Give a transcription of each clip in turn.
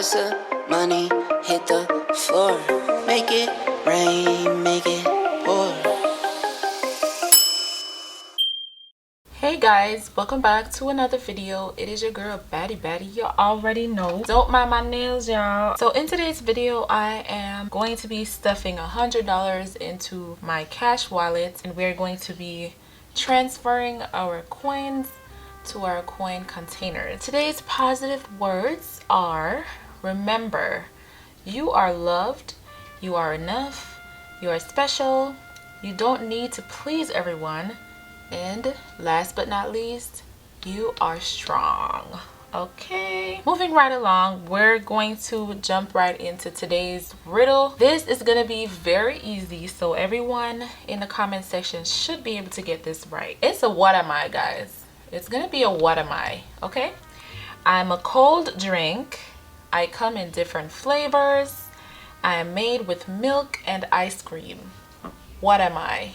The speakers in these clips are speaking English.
Watch the money hit the floor. Make it rain, make it pour. Hey guys, welcome back to another video. It is your girl Batty. You already know. Don't mind my nails, y'all. So in today's video, I am going to be stuffing $100 into my cash wallet, and we're going to be transferring our coins to our coin container. Today's positive words are: remember, you are loved, you are enough, you are special, you don't need to please everyone, and last but not least, you are strong. Okay, moving right along, we're going to jump right into today's riddle. This is gonna be very easy, so everyone in the comment section should be able to get this right. It's a what am I, guys. It's gonna be a what am I, okay? I'm a cold drink. I come in different flavors. I am made with milk and ice cream. What am I?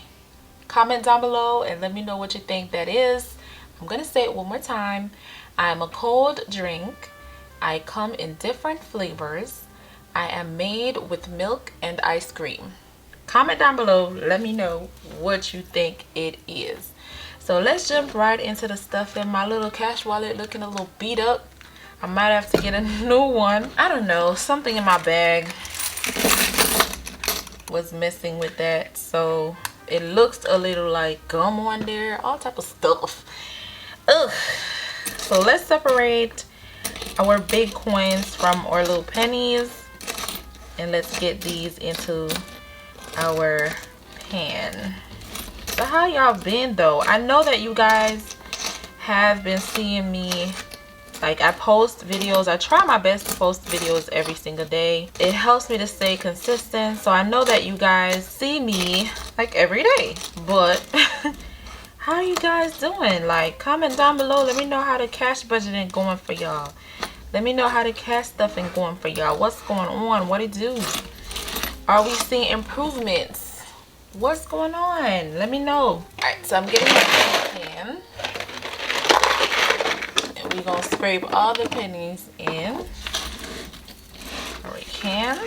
Comment down below and let me know what you think that is. I'm gonna say it one more time. I'm a cold drink. I come in different flavors. I am made with milk and ice cream. Comment down below, let me know what you think it is. So let's jump right into the stuff in my little cash wallet, looking a little beat up. I might have to get a new one. I don't know, something in my bag was messing with that, so it looks a little like gum on there, all type of stuff. Ugh. So let's separate our big coins from our little pennies, and let's get these into our pan. So how y'all been though? I know that you guys have been seeing me, like, I post videos. I try my best to post videos every single day. It helps me to stay consistent. So I know that you guys see me like every day, but how are you guys doing? Like, comment down below. Let me know how the cash budgeting going for y'all. Let me know how the cash stuffing going for y'all. What's going on? What it do? Are we seeing improvements? What's going on? Let me know. Alright, so I'm getting my pan. And we're gonna scrape all the pennies in. Or we can.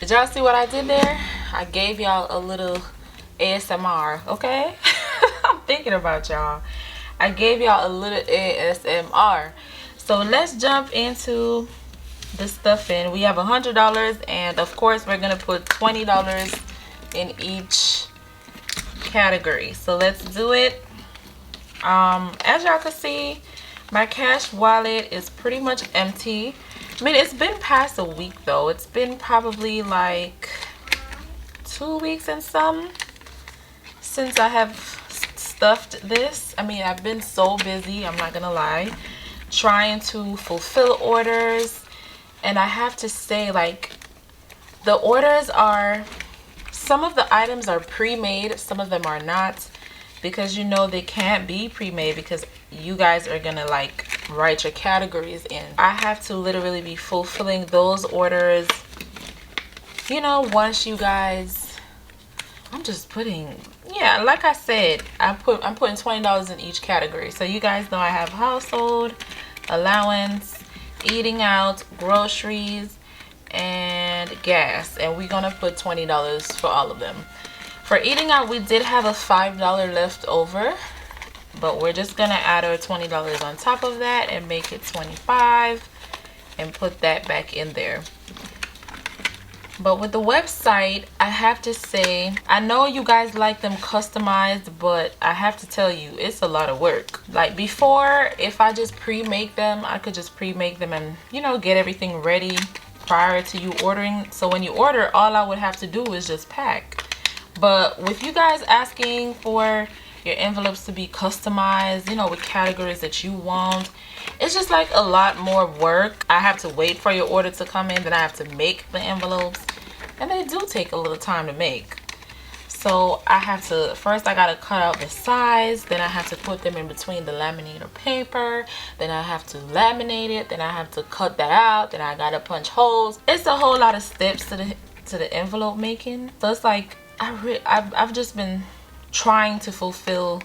Did y'all see what I did there? I gave y'all a little ASMR, okay? I'm thinking about y'all. I gave y'all a little ASMR. So let's jump into the stuffing. We have $100, and of course we're gonna put $20 in each category. So let's do it. As y'all can see, my cash wallet is pretty much empty. I mean, it's been past a week though. It's been probably like 2 weeks and some since I have stuffed this. I mean, I've been so busy, I'm not gonna lie, trying to fulfill orders. And I have to say, like, the orders are, some of the items are pre-made, some of them are not, because you know they can't be pre-made because you guys are gonna like write your categories in. I have to literally be fulfilling those orders, you know, once you guys, I'm just putting, yeah, like I said, I'm putting $20 in each category. So you guys know I have household, allowance, eating out, groceries, and gas, and we're gonna put $20 for all of them. For eating out, we did have a $5 left over, but we're just gonna add our $20 on top of that and make it $25 and put that back in there. But with the website, I have to say, I know you guys like them customized, but I have to tell you, it's a lot of work. Like before, if I just pre-make them, I could just pre-make them and, you know, get everything ready prior to you ordering. So when you order, all I would have to do is just pack. But with you guys asking for your envelopes to be customized, you know, with categories that you want. It's just like a lot more work. I have to wait for your order to come in, then I have to make the envelopes, and they do take a little time to make. So I have to, first I gotta cut out the size, then I have to put them in between the laminator paper, then I have to laminate it, then I have to cut that out, then I gotta punch holes. It's a whole lot of steps to the envelope making. So it's like I've just been trying to fulfill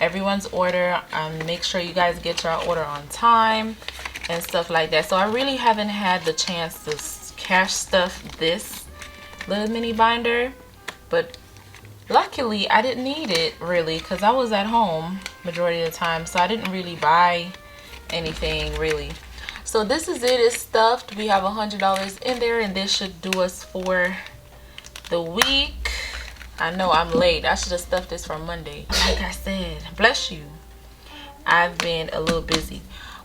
everyone's order and make sure you guys get your order on time and stuff like that. So I really haven't had the chance to cash stuff this little mini binder, but luckily I didn't need it really because I was at home majority of the time, so I didn't really buy anything really. So this is it. It's stuffed. We have $100 in there, and this should do us for the week. I know I'm late. I should have stuffed this for Monday. Like I said, bless you, I've been a little busy,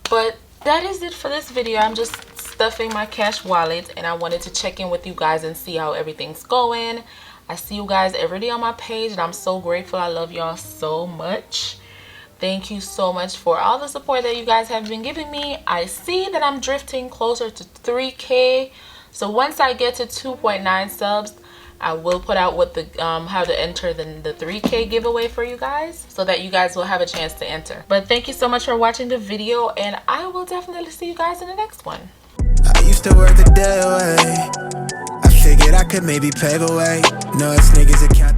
but that is it for this video. I'm just stuffing my cash wallet, and I wanted to check in with you guys and see how everything's going. I see you guys every day on my page, and I'm so grateful. I love y'all so much. Thank you so much for all the support that you guys have been giving me. I see that I'm drifting closer to 3K. So once I get to 2.9 subs, I will put out what the how to enter the 3K giveaway for you guys, so that you guys will have a chance to enter. But thank you so much for watching the video, and I will definitely see you guys in the next one. I used to work the day away. I figured I could maybe pave a way. No, it's niggas that count